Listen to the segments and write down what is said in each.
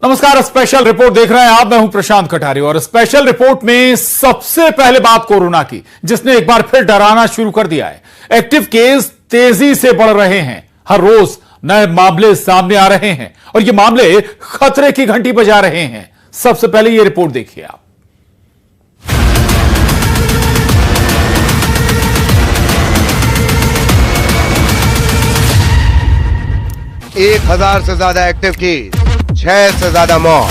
नमस्कार, special report देख रहे हैं आप। मैं हूं प्रशांत कटारी और स्पेशल रिपोर्ट में सबसे पहले बात कोरोना की, जिसने एक बार फिर डराना शुरू कर दिया है। एक्टिव केस तेजी से बढ़ रहे हैं, हर रोज नए मामले सामने आ रहे हैं और ये मामले खतरे की घंटी बजा रहे हैं। सबसे पहले ये रिपोर्ट देखिए आप। एक 1000 से ज्यादा एक्टिव केस, 6 से ज्यादा मौत।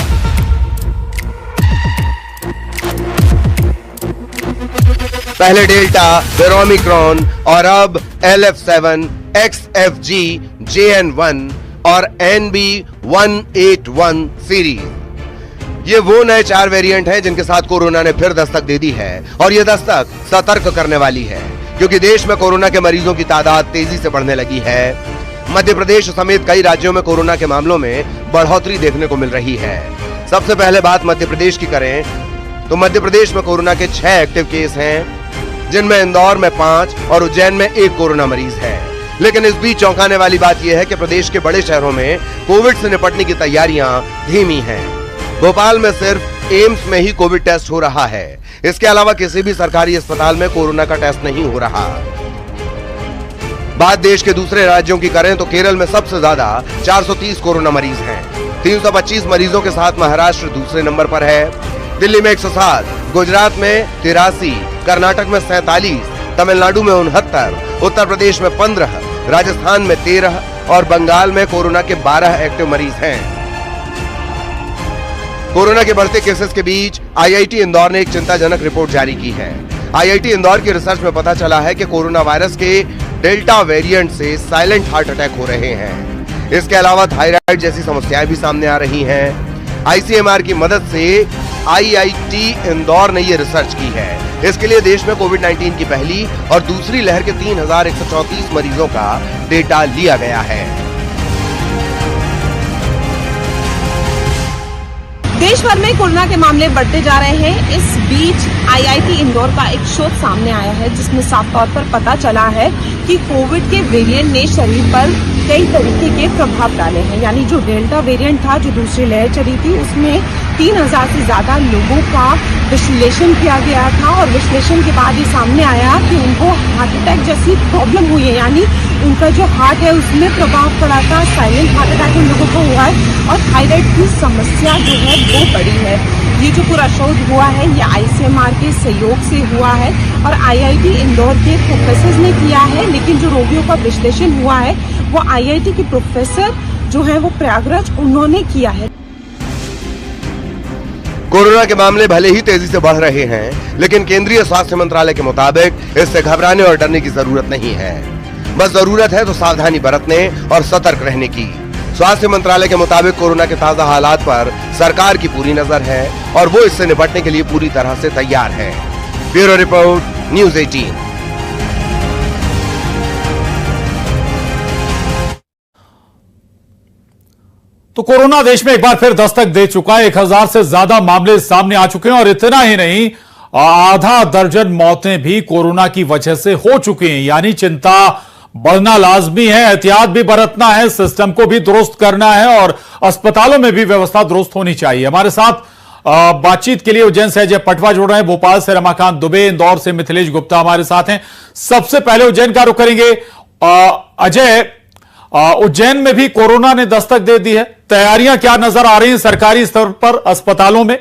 पहले डेल्टा, फिर ओमिक्रॉन और अब LF7, XFG, JN1 और NB181 सीरीज। ये वो नए 4 वेरिएंट हैं जिनके साथ कोरोना ने फिर दस्तक दे दी है और ये दस्तक सतर्क करने वाली है, क्योंकि देश में कोरोना के मरीजों की तादाद तेजी से बढ़ने लगी है। मध्य प्रदेश समेत कई राज्यों में कोरोना के मामलों में बढ़ोतरी देखने को मिल रही है। सबसे पहले बात मध्य प्रदेश की करें तो मध्य प्रदेश में कोरोना के 6 एक्टिव केस हैं, जिनमें इंदौर में 5 और उज्जैन में 1 कोरोना मरीज है। लेकिन इस बीच चौंकाने वाली बात यह है कि प्रदेश के बड़े शहरों में कोविड से निपटने की तैयारियां धीमी हैं। भोपाल में सिर्फ एम्स में ही कोविड टेस्ट हो रहा है। इसके अलावा किसी भी सरकारी अस्पताल में कोरोना का टेस्ट नहीं हो रहा। बात देश के दूसरे राज्यों की करें तो केरल में सबसे ज्यादा 430 कोरोना मरीज हैं। 325 मरीजों के साथ महाराष्ट्र दूसरे नंबर पर है। दिल्ली में 107, गुजरात में 83, कर्नाटक में 47, तमिलनाडु में 69, उत्तर प्रदेश में 15, राजस्थान में 13 और बंगाल में कोरोना के 12 एक्टिव मरीज हैं। कोरोना के बढ़ते केसेस के बीच IIT इंदौर ने एक चिंताजनक रिपोर्ट जारी की है। IIT इंदौर की रिसर्च में पता चला है कि कोरोना वायरस के डेल्टा वेरिएंट से साइलेंट हार्ट अटैक हो रहे हैं। इसके अलावा थायराइड जैसी समस्याएं भी सामने आ रही हैं। ICMR की मदद से IIT इंदौर ने ये रिसर्च की है। इसके लिए देश में कोविड-19 की पहली और दूसरी लहर के 3134 मरीजों का डेटा लिया गया है। देश भर में कोरोना के मामले बढ़ते जा रहे हैं। इस बीच IIT इंदौर का एक शोध सामने आया है, जिसमें साफ तौर पर पता चला है कि कोविड के वेरिएंट ने शरीर पर कई तरीके के प्रभाव डाले हैं। यानी जो डेल्टा वेरिएंट था, जो दूसरी लहर चली थी, उसमें 3000 से ज्यादा लोगों का विश्लेषण किया गया था और विश्लेषण के बाद ये सामने आया कि उनको हार्ट अटैक जैसी प्रॉब्लम हुई है। यानी उनका जो हार्ट है उसमें प्रभाव पड़ा था, साइलेंट हार्ट अटैक उन लोगों को हुआ है और थायराइड की समस्या जो है वो बड़ी है। ये जो पूरा शोध हुआ है ये ICMR के सहयोग से हुआ है और IIT इंदौर के प्रोफेसर ने किया है। लेकिन जो रोगियों का विश्लेषण हुआ है वो IIT के प्रोफेसर जो है वो प्रयागराज उन्होंने किया है। कोरोना के मामले भले ही तेजी से बढ़ रहे हैं, लेकिन केंद्रीय स्वास्थ्य मंत्रालय के मुताबिक इससे घबराने और डरने की जरूरत नहीं है। बस जरूरत है तो सावधानी बरतने और सतर्क रहने की। स्वास्थ्य मंत्रालय के मुताबिक कोरोना के ताजा हालात पर सरकार की पूरी नजर है और वो इससे निपटने के लिए पूरी तरह से तैयार है। Bureau report, news 18। तो कोरोना देश में एक बार फिर दस्तक दे चुका है। 1000 से ज्यादा मामले सामने आ चुके हैं और इतना ही नहीं, आधा दर्जन मौतें भी कोरोना की वजह से हो चुकी हैं। यानी चिंता बढ़ना लाजमी है, एहतियात भी बरतना है, सिस्टम को भी दुरुस्त करना है और अस्पतालों में भी व्यवस्था दुरुस्त होनी चाहिए। हमारे साथ बातचीत के लिए उज्जैन से अजय पटवा जुड़ रहे हैं, भोपाल से रमाकांत दुबे, इंदौर से मिथिलेश गुप्ता हमारे साथ हैं। सबसे पहले उज्जैन का रुख करेंगे। अजय, उज्जैन में भी कोरोना ने दस्तक दे दी है, तैयारियां क्या नजर आ रही हैं सरकारी स्तर पर अस्पतालों में?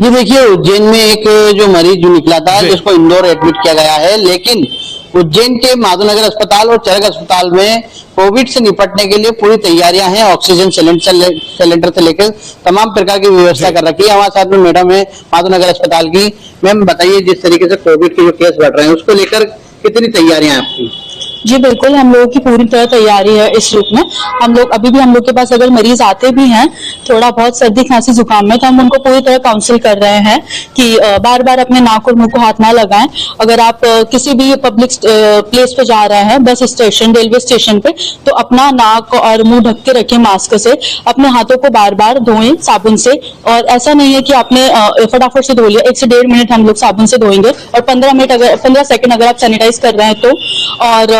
जी देखिए, उज्जैन में एक जो मरीज जो निकला था जिसको इंदौर एडमिट किया गया है, लेकिन उज्जैन के माधवनगर अस्पताल और चरक अस्पताल में कोविड से निपटने के लिए पूरी तैयारियां हैं। ऑक्सीजन सिलेंडर से लेकर तमाम प्रकार की व्यवस्था कर रखी है। हमारे साथ में मैडम है माधवनगर अस्पताल की। मैम बताइए, जिस तरीके से कोविड के जो केस बढ़ रहे हैं उसको लेकर कितनी तैयारियां हैं आपकी? जी बिल्कुल, हम लोगों की पूरी तरह तैयारी है इस रूप में। हम लोग अभी भी हम लोग के पास अगर मरीज आते भी हैं थोड़ा बहुत सर्दी खांसी जुकाम में, तो हम उनको पूरी तरह काउंसिल कर रहे हैं कि बार बार अपने नाक और मुंह को हाथ ना लगाएं। अगर आप किसी भी पब्लिक प्लेस पे जा रहे हैं, बस स्टेशन, रेलवे स्टेशन पे, तो अपना नाक और मुंह ढक के रखें मास्क से। अपने हाथों को बार बार धोएं साबुन से, और ऐसा नहीं है कि आपने फटाफट से धो लिया। 1 से 1.5 मिनट हम लोग साबुन से धोएंगे और 15 सेकंड अगर आप सैनिटाइज कर रहे हैं तो। और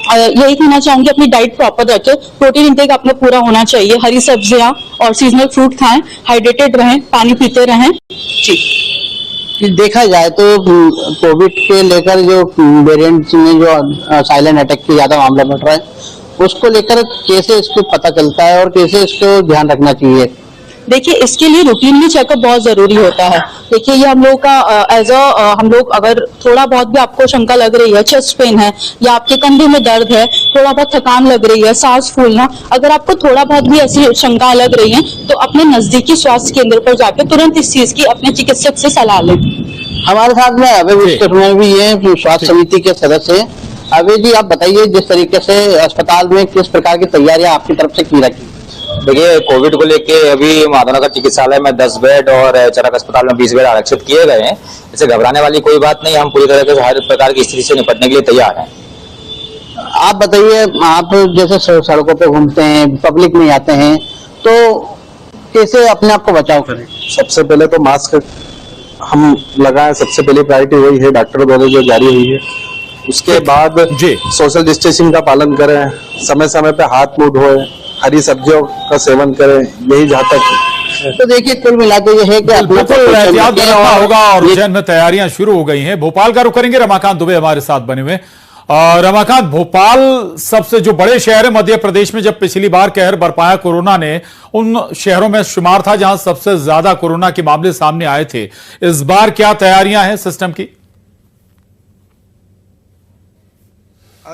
यही कहना चाहूंगी, अपनी डाइट प्रॉपर रखें, प्रोटीन इंटेक अपना पूरा होना चाहिए, हरी सब्जियां और सीजनल फ्रूट खाएं, हाइड्रेटेड रहें, पानी पीते रहें। जी, देखा जाए तो कोविड के लेकर जो वेरिएंट्स में जो साइलेंट अटैक के ज्यादा मामला बढ़ रहा है, उसको लेकर कैसे इसको पता चलता है और कैसे इसको ध्यान रखना चाहिए? देखिए, इसके लिए रूटीनली चेकअप बहुत जरूरी होता है। देखिए, ये हम लोग का हम लोग अगर थोड़ा बहुत भी आपको शंका लग रही है, चेस्ट पेन है या आपके कंधे में दर्द है, थोड़ा बहुत थकान लग रही है, सांस फूलना, अगर आपको थोड़ा बहुत भी ऐसी शंका लग रही है तो अपने नजदीकी स्वास्थ्य केंद्र पर जाकर तुरंत इस चीज की अपने चिकित्सक से सलाह लें। हमारे साथ में अभय विश्व में भी ये स्वास्थ्य समिति के सदस्य हैं। अभय जी, आप बताइए, जिस तरीके से अस्पताल में किस प्रकार की तैयारियां आपकी तरफ से की रखी? देखिए, कोविड को लेके अभी माधवनगर चिकित्सालय में 10 बेड और चरक अस्पताल में 20 बेड आरक्षित किए गए हैं। इससे घबराने वाली कोई बात नहीं, हम पूरी तरह से हर प्रकार की स्थिति से निपटने के लिए तैयार हैं। आप बताइए, आप जैसे सड़कों पे घूमते हैं, पब्लिक में आते हैं, तो कैसे अपने आप को बचाव करें? सबसे पहले तो मास्क हम लगाएं, सबसे पहली प्रायोरिटी वही है, डॉक्टर द्वारा जो जारी हुई है। उसके बाद सोशल डिस्टेंसिंग का पालन करें, समय समय पे हाथ मुंह धोएं, हरी सब्जियों का सेवन करें, यही जहाँ तक। तो देखिए, कुल मिलाकर ये है कि एहतियात बरतना होगा और उज्जैन में तैयारियां शुरू हो गई हैं। भोपाल का रुख करेंगे, रमाकांत दुबे हमारे साथ बने हुए। रमाकांत, भोपाल सबसे जो बड़े शहर है मध्य प्रदेश में, जब पिछली बार कहर बरपाया कोरोना ने, उन शहरों में शुमार था जहां सबसे ज्यादा कोरोना के मामले सामने आए थे। इस बार क्या तैयारियां हैं सिस्टम की?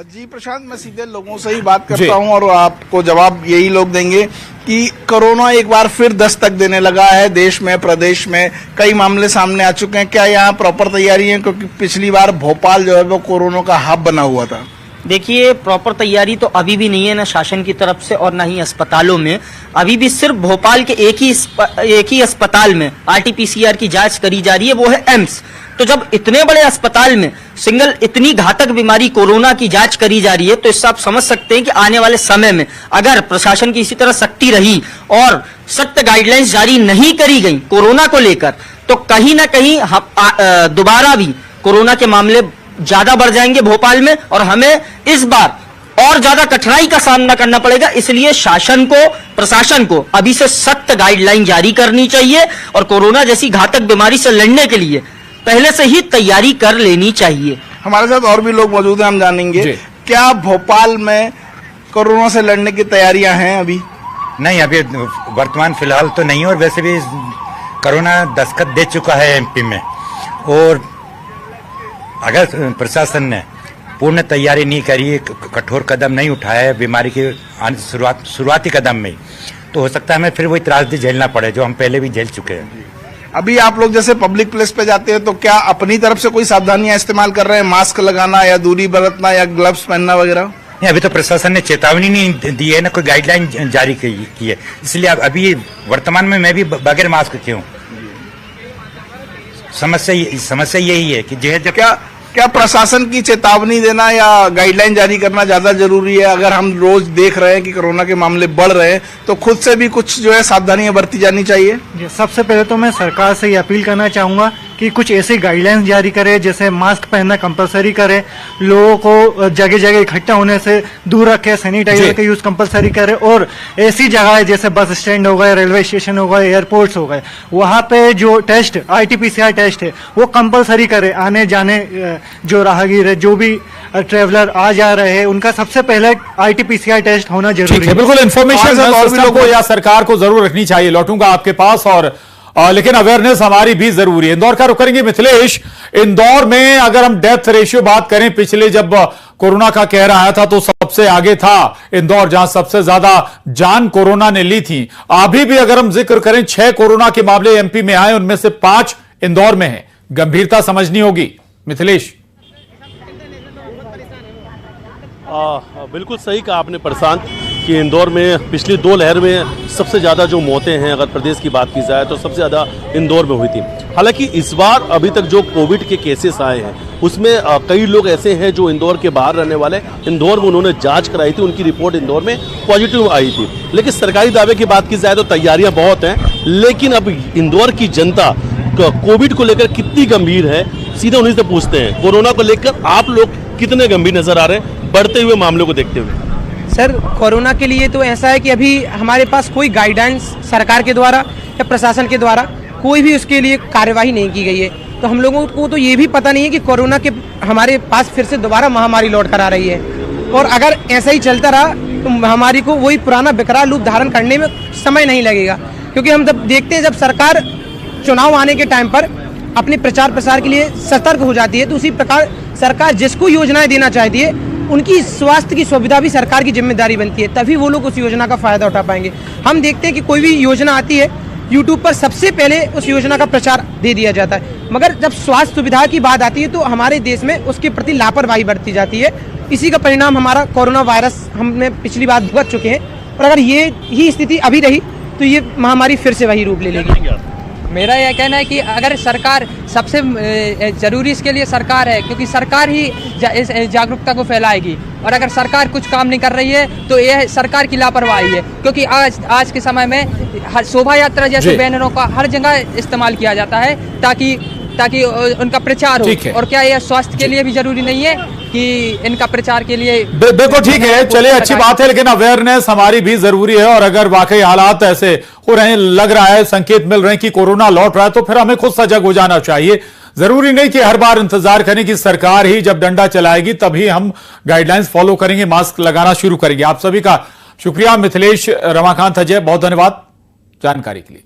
जी प्रशांत, मैं सीधे लोगों से ही बात करता हूं और आपको जवाब यही लोग देंगे कि कोरोना एक बार फिर दस्तक देने लगा है। देश में, प्रदेश में कई मामले सामने आ चुके हैं। क्या यहाँ प्रॉपर तैयारी है? क्योंकि पिछली बार भोपाल जो है वो कोरोना का हब बना हुआ था। देखिए, प्रॉपर तैयारी तो अभी भी नहीं है, ना शासन की तरफ से और ना ही अस्पतालों में। अभी भी सिर्फ भोपाल के एक ही अस्पताल में RT-PCR की जांच करी जा रही है, वो है एम्स। तो जब इतने बड़े अस्पताल में सिंगल इतनी घातक बीमारी कोरोना की जांच करी जा रही है, तो इससे आप समझ सकते हैं कि आने वाले समय में अगर प्रशासन की इसी तरह सख्ती रही और सख्त गाइडलाइंस जारी नहीं करी गई कोरोना को लेकर, तो कहीं ना कहीं दोबारा भी कोरोना के मामले ज्यादा बढ़ जाएंगे भोपाल में और हमें इस बार और ज्यादा कठिनाई का सामना करना पड़ेगा। इसलिए शासन को, प्रशासन को अभी से सख्त गाइडलाइन जारी करनी चाहिए और कोरोना जैसी घातक बीमारी से लड़ने के लिए पहले से ही तैयारी कर लेनी चाहिए। हमारे साथ और भी लोग मौजूद हैं, हम जानेंगे क्या भोपाल में कोरोना से लड़ने की तैयारियां हैं? अभी नहीं, अभी वर्तमान फिलहाल तो नहीं, और वैसे भी कोरोना दस्तक दे चुका है MP में, और अगर प्रशासन ने पूर्ण तैयारी नहीं करी, कठोर कदम नहीं उठाया है बीमारी के शुरुआती कदम में, तो हो सकता है हमें फिर वही त्रासदी झेलना पड़े जो हम पहले भी झेल चुके हैं। अभी आप लोग जैसे पब्लिक प्लेस पे जाते हैं तो क्या अपनी तरफ से कोई सावधानियां इस्तेमाल कर रहे हैं? मास्क लगाना या दूरी बरतना या ग्लव्स पहनना वगैरह? नहीं, अभी तो प्रशासन ने चेतावनी नहीं दी है ना, कोई गाइडलाइन जारी की है, इसलिए अभी वर्तमान में मैं भी बगैर मास्क के हूँ। समस्या यही है कि क्या प्रशासन की चेतावनी देना या गाइडलाइन जारी करना ज्यादा जरूरी है? अगर हम रोज देख रहे हैं कि कोरोना के मामले बढ़ रहे हैं, तो खुद से भी कुछ जो है सावधानियां बरती जानी चाहिए। सबसे पहले तो मैं सरकार से ये अपील करना चाहूंगा कि कुछ ऐसी गाइडलाइंस जारी करे, जैसे मास्क पहनना कंपलसरी करे, लोगों को जगह जगह इकट्ठा होने से दूर रखे, सैनिटाइजर का यूज कंपलसरी करे, और ऐसी जगह जैसे बस स्टैंड हो गए, रेलवे स्टेशन हो गए, एयरपोर्ट्स हो गए, वहां पे जो टेस्ट RT-PCR टेस्ट है वो कंपलसरी करे। आने जाने जो राहगीर है, जो भी ट्रेवलर आ जा रहे हैं, उनका सबसे पहले RT-PCR टेस्ट होना जरूरी है। बिल्कुल, इन्फॉर्मेशन को या सरकार को जरूर रखनी चाहिए। लौटूंगा आपके पास, और लेकिन अवेयरनेस हमारी भी जरूरी है। इंदौर का रुख करेंगे मिथिलेश। इंदौर में अगर हम डेथ रेशियो बात करें, पिछले जब कोरोना का कहर आया था तो सबसे आगे था इंदौर, जहां सबसे ज्यादा जान कोरोना ने ली थी। अभी भी अगर हम जिक्र करें, 6 कोरोना के मामले MP में आए, उनमें से 5 इंदौर में है। गंभीरता समझनी होगी मिथिलेश। बिल्कुल सही कहा आपने प्रशांत कि इंदौर में पिछली 2 लहर में सबसे ज़्यादा जो मौतें हैं, अगर प्रदेश की बात की जाए तो सबसे ज़्यादा इंदौर में हुई थी। हालांकि इस बार अभी तक जो कोविड के केसेस आए हैं उसमें कई लोग ऐसे हैं जो इंदौर के बाहर रहने वाले, इंदौर में उन्होंने जांच कराई थी, उनकी रिपोर्ट इंदौर में पॉजिटिव आई थी। लेकिन सरकारी दावे की बात की जाए तो तैयारियाँ बहुत हैं, लेकिन अब इंदौर की जनता कोविड को लेकर कितनी गंभीर है, सीधे उन्हीं से पूछते हैं। कोरोना को लेकर आप लोग कितने गंभीर नजर आ रहे हैं? बढ़ते हुए मामलों को देखते हुए? सर, कोरोना के लिए तो ऐसा है कि अभी हमारे पास कोई गाइडेंस सरकार के द्वारा या प्रशासन के द्वारा कोई भी उसके लिए कार्यवाही नहीं की गई है। तो हम लोगों को तो ये भी पता नहीं है कि कोरोना के हमारे पास फिर से दोबारा महामारी लौट कर आ रही है, और अगर ऐसा ही चलता रहा तो महामारी को वही पुराना विकराल रूप धारण करने में समय नहीं लगेगा। क्योंकि हम जब देखते हैं, जब सरकार चुनाव आने के टाइम पर अपने प्रचार प्रसार के लिए सतर्क हो जाती है, तो उसी प्रकार सरकार जिसको योजनाएं देना चाहती है उनकी स्वास्थ्य की सुविधा भी सरकार की जिम्मेदारी बनती है, तभी वो लोग उस योजना का फायदा उठा पाएंगे। हम देखते हैं कि कोई भी योजना आती है, यूट्यूब पर सबसे पहले उस योजना का प्रचार दे दिया जाता है, मगर जब स्वास्थ्य सुविधा की बात आती है तो हमारे देश में उसके प्रति लापरवाही बरती जाती है। इसी का परिणाम हमारा कोरोना वायरस हमने पिछली बार भुगत चुके हैं, और अगर ये ही स्थिति अभी रही तो ये महामारी फिर से वही रूप ले लेगी। मेरा यह कहना है कि अगर सरकार, सबसे जरूरी इसके लिए सरकार है, क्योंकि सरकार ही इस जागरूकता को फैलाएगी, और अगर सरकार कुछ काम नहीं कर रही है तो यह सरकार की लापरवाही है। क्योंकि आज के समय में शोभा यात्रा जैसे बैनरों का हर जगह इस्तेमाल किया जाता है ताकि उनका प्रचार हो, और क्या यह स्वास्थ्य के लिए भी जरूरी नहीं है कि इनका प्रचार के लिए? बिल्कुल ठीक है, चलिए अच्छी बात है, लेकिन अवेयरनेस हमारी भी जरूरी है। और अगर वाकई हालात ऐसे हो रहे हैं, लग रहा है, संकेत मिल रहे हैं कि कोरोना लौट रहा है, तो फिर हमें खुद सजग हो जाना चाहिए। जरूरी नहीं कि हर बार इंतजार करें कि सरकार ही जब डंडा चलाएगी तभी हम गाइडलाइंस फॉलो करेंगे, मास्क लगाना शुरू करेंगे। आप सभी का शुक्रिया। मिथिलेश, रमाकांत, अजय, बहुत धन्यवाद जानकारी के लिए।